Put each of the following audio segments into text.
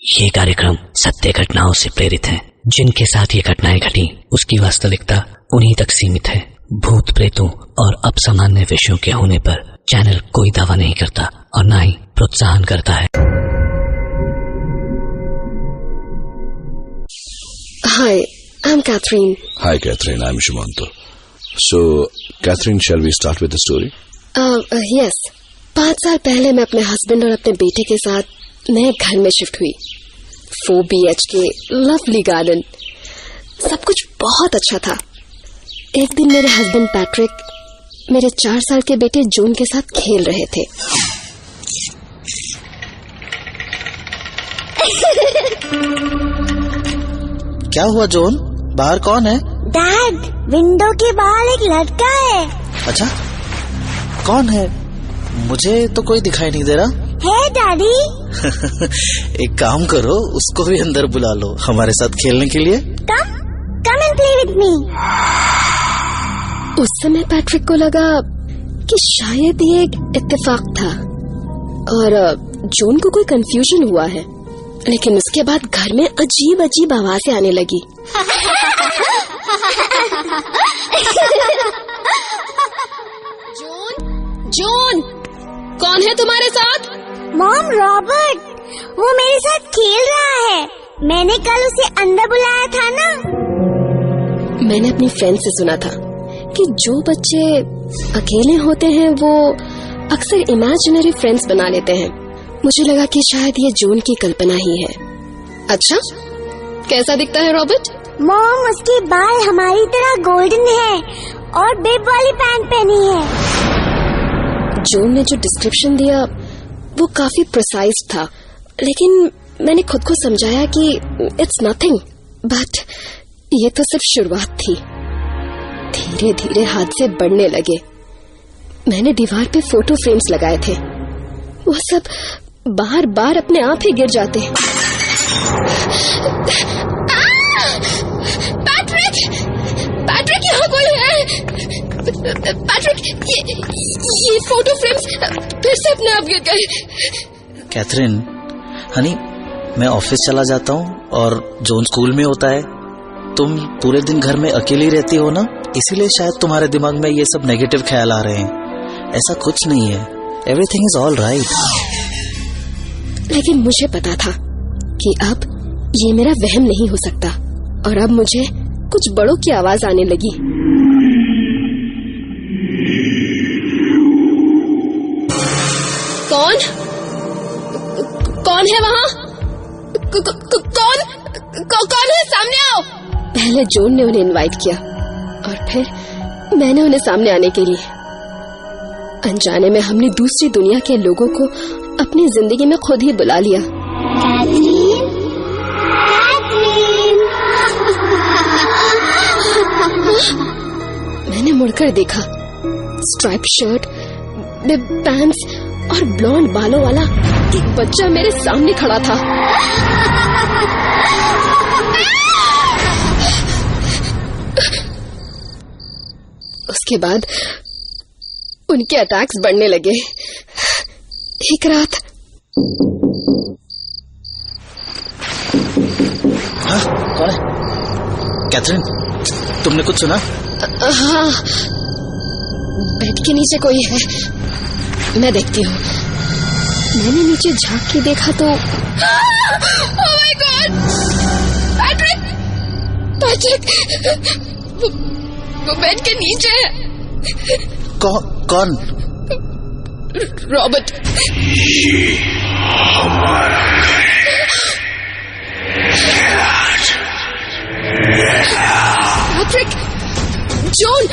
ये कार्यक्रम सत्य घटनाओं से प्रेरित है। जिनके साथ ये घटनाएं घटी उसकी वास्तविकता उन्हीं तक सीमित है। भूत प्रेतों और अपसामान्य विषयों के होने पर चैनल कोई दावा नहीं करता और न ही प्रोत्साहन करता है। Hi, I'm Catherine. Hi Catherine, I'm Shumanto. So, Catherine, shall we start with the story? Yes. 5 साल पहले मैं अपने हस्बैंड और अपने बेटे के साथ नए घर में शिफ्ट हुई। 4 BHK, लवली गार्डन, सब कुछ बहुत अच्छा था। एक दिन मेरे हस्बैंड पैट्रिक मेरे 4 साल के बेटे जॉन के साथ खेल रहे थे। क्या हुआ जॉन? बाहर कौन है? डैड, विंडो के बाहर एक लड़का है। अच्छा, कौन है? मुझे तो कोई दिखाई नहीं दे रहा। है डैडी। एक काम करो, उसको भी अंदर बुला लो हमारे साथ खेलने के लिए। Come and play with me. उस समय पैट्रिक को लगा कि शायद ये एक इत्तेफाक था और जॉन को कोई कंफ्यूजन हुआ है, लेकिन उसके बाद घर में अजीब अजीब आवाजें आने लगी। जॉन, कौन है तुम्हारे साथ? मॉम, रॉबर्ट, वो मेरे साथ खेल रहा है। मैंने कल उसे अंदर बुलाया था ना। मैंने अपनी फ्रेंड से सुना था कि जो बच्चे अकेले होते हैं वो अक्सर इमेजिनरी फ्रेंड्स बना लेते हैं। मुझे लगा कि शायद ये जॉन की कल्पना ही है। अच्छा, कैसा दिखता है रॉबर्ट? मॉम, उसके बाल हमारी तरह गोल्डन है और बिब वाली पैंट पहनी है। जॉन ने जो डिस्क्रिप्शन दिया वो काफी प्रिसाइज था, लेकिन मैंने खुद को समझाया कि इट्स नथिंग, बट ये तो सिर्फ शुरुआत थी। धीरे धीरे हादसे बढ़ने लगे। मैंने दीवार पे फोटो फ्रेम्स लगाए थे, वो सब बार बार अपने आप ही गिर जाते। पैट्रिक, यहाँ कोई है? पैट्रिक, ये फोटो फ्रेम्स फिर से अपने आप गिर गए। कैथरीन, हनी, मैं ऑफिस चला जाता हूँ और जॉन स्कूल में होता है। तुम पूरे दिन घर में अकेली रहती हो ना, इसीलिए शायद तुम्हारे दिमाग में ये सब नेगेटिव ख्याल आ रहे हैं। ऐसा कुछ नहीं है, एवरीथिंग इज ऑल राइट। लेकिन मुझे पता था कि अब ये मेरा वहम नहीं हो सकता और अब मुझे कुछ बड़ों की आवाज आने लगी। कौन है वहाँ? कौन है? सामने आओ। पहले जॉन ने उन्हें इनवाइट किया और फिर मैंने उन्हें सामने आने के लिए। अनजाने में हमने दूसरी दुनिया के लोगों को अपनी जिंदगी में खुद ही बुला लिया। मैंने मुड़कर देखा। स्ट्राइप शर्ट, बिब पैंट्स और ब्लॉन्ड बालों वाला एक बच्चा मेरे सामने खड़ा था। उसके बाद उनके अटैक्स बढ़ने लगे। एक रात कौन है? कैथरीन, तुमने कुछ सुना? हाँ, बेड के नीचे कोई है। मैं देखती हूँ। मैंने नीचे झांक के देखा तो ओह माय गॉड! पैट्रिक, वो बेड के नीचे है। कौन? रॉबर्ट। पैट्रिक, जॉन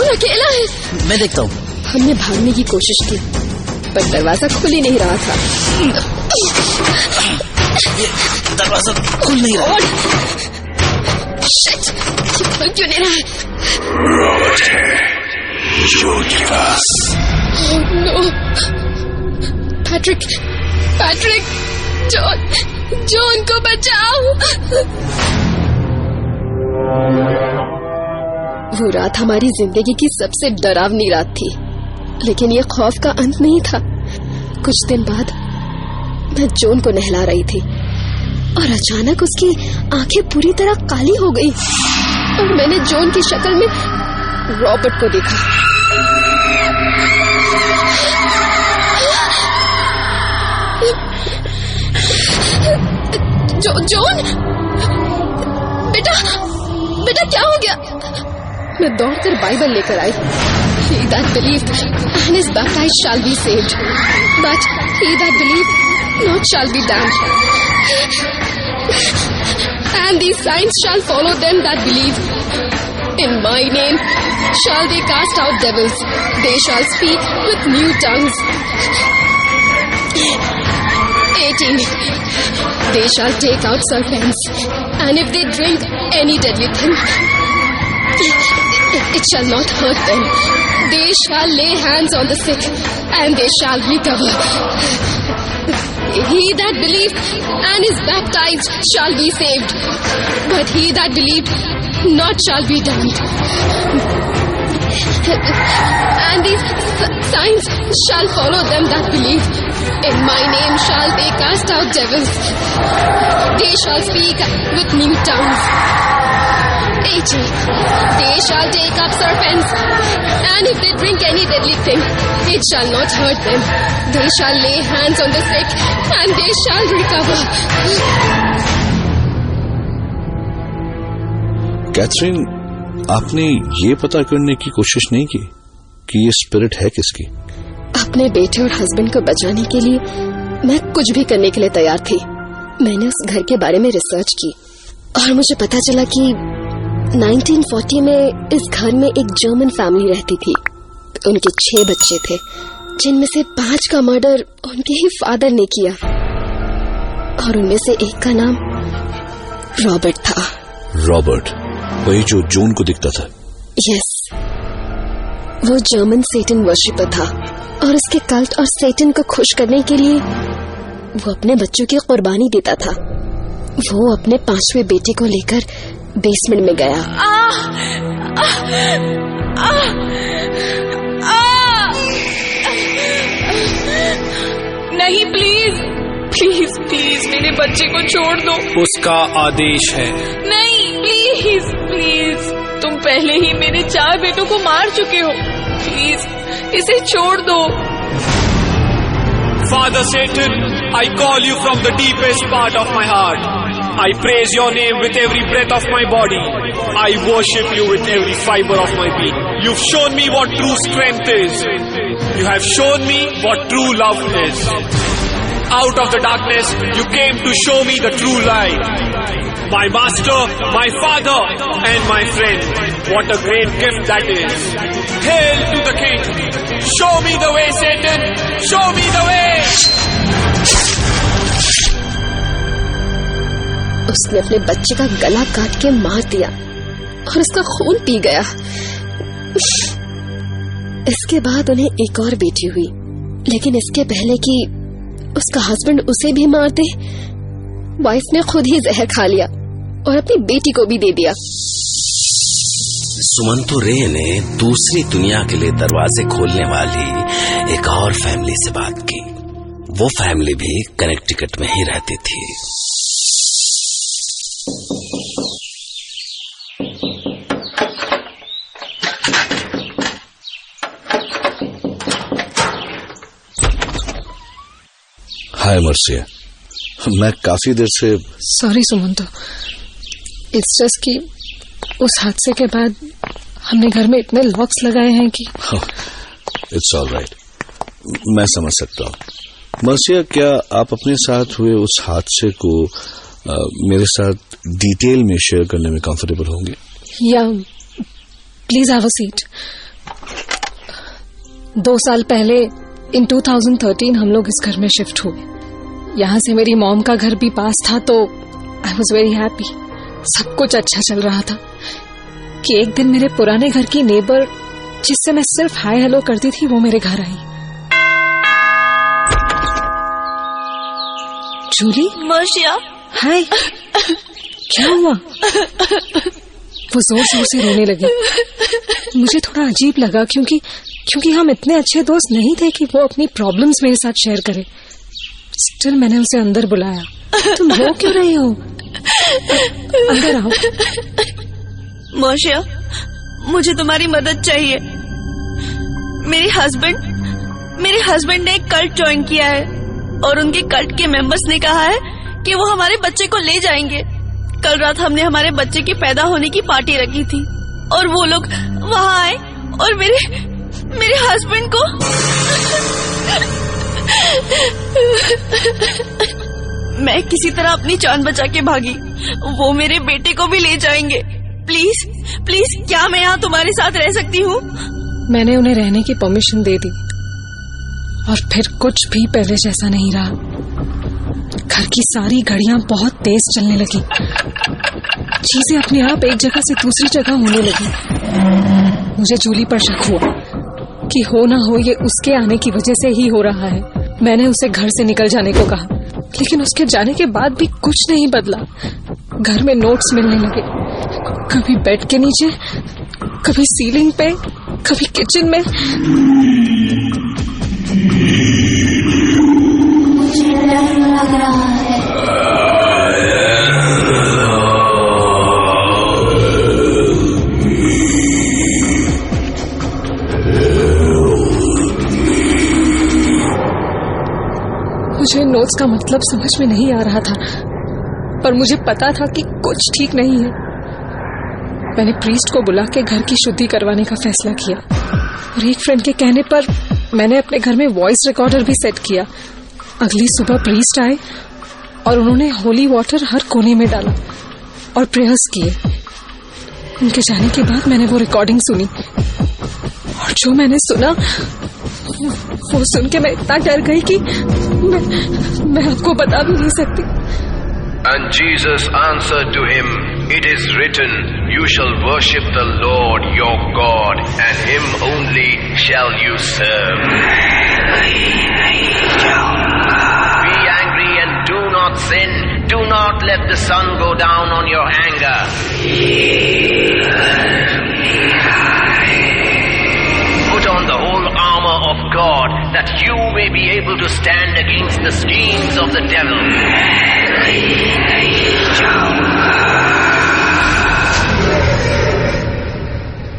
अकेला है। मैं देखता हूँ। हमने भागने की कोशिश की पर दरवाजा खुल ही नहीं रहा था। दरवाजा खुल नहीं रहा। शिट, ये खुल क्यों नहीं रहा है? रॉबर्ट है जॉन के पास। Oh no! पैट्रिक, जॉन को बचाओ। वो रात हमारी जिंदगी की सबसे डरावनी रात थी, लेकिन ये खौफ का अंत नहीं था। कुछ दिन बाद मैं जॉन को नहला रही थी और अचानक उसकी आंखें पूरी तरह काली हो गई और मैंने जॉन की शक्ल में रॉबर्ट को देखा। जॉन, बेटा क्या हो गया? मैं दौड़कर बाइबल लेकर आई। He that believed and is baptized shall be saved, but he that believed not shall be damned. And these signs shall follow them that believe. In my name shall they cast out devils. They shall speak with new tongues. 18. They shall take out serpents, and if they drink any deadly thing, it shall not hurt them. They shall lay hands on the sick, and they shall recover. He that believed and is baptized shall be saved, but he that believed not shall be damned. And these signs shall follow them that believe. In my name shall they cast out devils. They shall speak with new tongues. 18. They shall take up serpents, and if they drink any deadly thing, it shall not hurt them. They shall lay hands on the sick, and they shall recover. Catherine, आपने ये पता करने की कोशिश नहीं की कि ये स्पिरिट है किसकी? अपने बेटे और हस्बैंड को बचाने के लिए मैं कुछ भी करने के लिए तैयार थी। मैंने उस घर के बारे में रिसर्च की और मुझे पता चला कि 1940 में इस घर में एक जर्मन फैमिली रहती थी। उनके 6 बच्चे थे, जिनमें से 5 का मर्डर उनके ही फादर ने किया और उनमें से एक का नाम रॉबर्ट था। रॉबर्ट, वही जो जॉन को दिखता था? यस, वो जर्मन सेटन वर्शिपर था और उसके कल्ट और सेटन को खुश करने के लिए वो अपने बच्चों की कुर्बानी देता था। वो अपने 5वें बेटे को लेकर बेसमेंट में गया। नहीं, प्लीज प्लीज प्लीज मेरे बच्चे को छोड़ दो। उसका आदेश है। नहीं, प्लीज प्लीज, तुम पहले ही मेरे 4 बेटों को मार चुके हो। प्लीज इसे छोड़ दो। Father Satan, I call you from the deepest part of my heart. I praise your name with every breath of my body. I worship you with every fiber of my being. You've shown me what true strength is. You have shown me what true love is. Out of the darkness, you came to show me the true light. My master, my father, and my friend. What a great gift that is. Hail to the King. Show me the way, Satan. Show me the way. उसने अपने बच्चे का गला काट के मार दिया और उसका खून पी गया। इसके बाद उन्हें एक और बेटी हुई, लेकिन इसके पहले कि उसका हस्बैंड उसे भी मार दे, वाइफ ने खुद ही जहर खा लिया और अपनी बेटी को भी दे दिया। सुमंतो रे ने दूसरी दुनिया के लिए दरवाजे खोलने वाली एक और फैमिली से बात की। वो फैमिली भी कनेक्टिकट में ही रहती थी। हाय मर्सिया, मैं काफी देर से। सॉरी सुमंतो, इट्स जस्ट कि उस हादसे के बाद हमने घर में इतने लॉक्स लगाए हैं कि। इट्स ऑल राइट, मैं समझ सकता हूँ। मर्सिया, क्या आप अपने साथ हुए उस हादसे को मेरे साथ डिटेल में शेयर करने में कंफर्टेबल होंगे? या प्लीज हैव अ सीट। 2 साल पहले इन 2013 हम लोग इस घर में शिफ्ट हुए। यहाँ से मेरी मॉम का घर भी पास था, तो आई वॉज वेरी हैप्पी। सब कुछ अच्छा चल रहा था कि एक दिन मेरे पुराने घर की नेबर, जिससे मैं सिर्फ हाय हेलो करती थी, वो मेरे घर आई। जूली। मर्सिया। हाय। क्या हुआ? वो जोर जोर से रोने लगी। मुझे थोड़ा अजीब लगा क्योंकि हम इतने अच्छे दोस्त नहीं थे कि वो अपनी प्रॉब्लम्स मेरे साथ शेयर करे। स्टिल मैंने उसे अंदर बुलाया। तुम रो क्यों रही हो? अंदर आओ। मोशिया, मुझे तुम्हारी मदद चाहिए। मेरे हस्बैंड ने एक कल्ट ज्वाइन किया है और उनके कल्ट के मेंबर्स ने कहा है कि वो हमारे बच्चे को ले जाएंगे। कल रात हमने हमारे बच्चे के पैदा होने की पार्टी रखी थी और वो लोग वहाँ आए और मेरे हस्बैंड को मैं किसी तरह अपनी जान बचा के भागी। वो मेरे बेटे को भी ले जाएंगे। प्लीज प्लीज, क्या मैं यहाँ तुम्हारे साथ रह सकती हूँ? मैंने उन्हें रहने की परमिशन दे दी और फिर कुछ भी पहले जैसा नहीं रहा। घर की सारी घड़ियां बहुत तेज चलने लगी। चीजें अपने आप एक जगह से दूसरी जगह होने लगी। मुझे जूली पर शक हुआ कि हो ना हो ये उसके आने की वजह से ही हो रहा है। मैंने उसे घर से निकल जाने को कहा, लेकिन उसके जाने के बाद भी कुछ नहीं बदला। घर में नोट्स मिलने लगे, कभी बेड के नीचे, कभी सीलिंग पे, कभी किचन में। मुझे डर लग रहा है। मुझे नोट्स का मतलब समझ में नहीं आ रहा था, पर मुझे पता था कि कुछ ठीक नहीं है। मैंने प्रीस्ट को बुला के घर की शुद्धि करवाने का फैसला किया और एक फ्रेंड के कहने पर मैंने अपने घर में वॉइस रिकॉर्डर भी सेट किया। अगली सुबह प्रीस्ट आए और उन्होंने होली वाटर हर कोने में डाला और प्रेयर्स किए। उनके जाने के बाद मैंने वो रिकॉर्डिंग सुनी और जो मैंने सुना वो सुन के मैं इतना डर गई कि मैं आपको बता भी नहीं सकती। And Jesus answered to him, "It is written, you shall worship the Lord your God, and him only shall you serve." Be angry and do not sin. Do not let the sun go down on your anger. Put on the whole armor of God, that you may be able to stand against the schemes of the devil.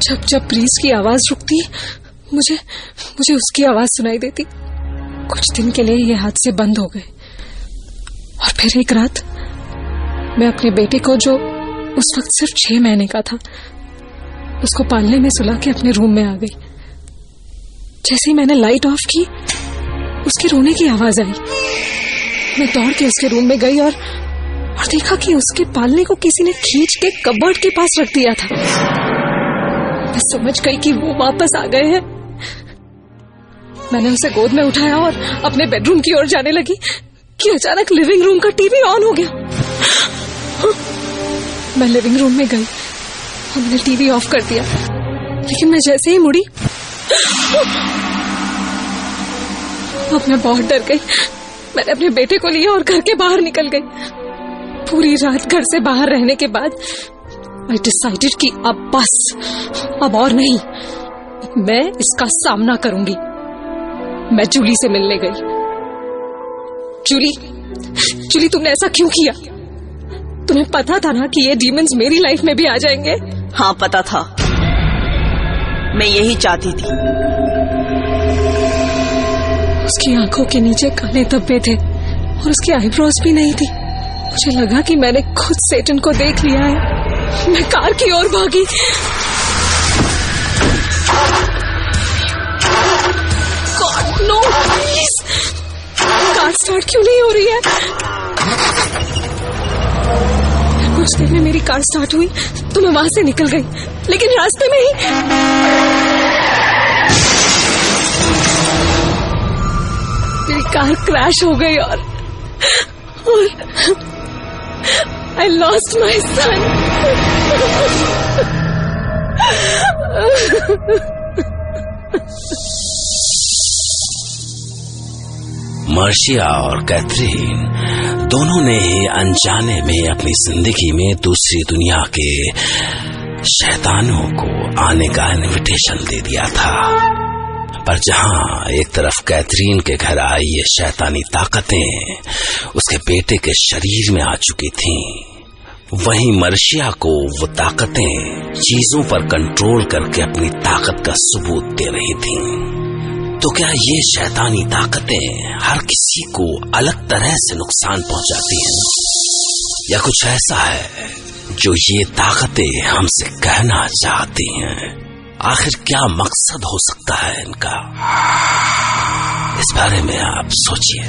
जब जब priest की आवाज रुकती, मुझे उसकी आवाज सुनाई देती। कुछ दिन के लिए ये हादसे बंद हो गए और फिर एक रात मैं अपने बेटे को, जो उस वक्त सिर्फ 6 महीने का था, उसको पालने में सुला के अपने रूम में आ गई। जैसे ही मैंने लाइट ऑफ की, उसके रोने की आवाज आई। मैं दौड़ के उसके रूम में गई और देखा कि उसके पालने को किसी ने खींच के कबर्ड के पास रख दिया था। मैं समझ गई कि वो वापस आ गए हैं। मैंने उसे गोद में उठाया और अपने बेडरूम की ओर जाने लगी कि अचानक लिविंग रूम का टीवी ऑन हो गया। मैं लिविंग रूम में गई और मैंने टीवी ऑफ कर दिया, लेकिन मैं जैसे ही मुड़ी, अब मैं बहुत डर गई। मैंने अपने बेटे को लिया और घर के बाहर निकल गई। पूरी रात घर से बाहर रहने के बाद I decided कि अब बस, अब और नहीं, मैं इसका सामना करूंगी। मैं जूली से मिलने गई। जूली, तुमने ऐसा क्यों किया? तुम्हें पता था ना कि ये डीमंस मेरी लाइफ में भी आ जाएंगे? हाँ, पता था। मैं यही चाहती थी। उसकी आंखों के नीचे काले धब्बे थे और उसकी आईब्रोज भी नहीं थी। मुझे लगा कि मैंने खुद सेटन को देख लिया है। मैं कार की ओर भागी। God no, please. Car start क्यों नहीं हो रही है? कुछ देर में मेरी कार स्टार्ट हुई तो मैं वहां से निकल गई, लेकिन रास्ते में ही मेरी कार क्रैश हो गई और I lost my son. मर्शिया और कैथरीन दोनों ने ही अनजाने में अपनी जिंदगी में दूसरी दुनिया के शैतानों को आने का इनविटेशन दे दिया था। पर जहां एक तरफ कैथरीन के घर आई ये शैतानी ताकतें उसके बेटे के शरीर में आ चुकी थीं, वहीं मर्शिया को वो ताकतें चीजों पर कंट्रोल करके अपनी ताकत का सबूत दे रही थीं। तो क्या ये शैतानी ताकतें हर किसी को अलग तरह से नुकसान पहुंचाती हैं, या कुछ ऐसा है जो ये ताकतें हमसे कहना चाहती हैं? आखिर क्या मकसद हो सकता है इनका? इस बारे में आप सोचिए।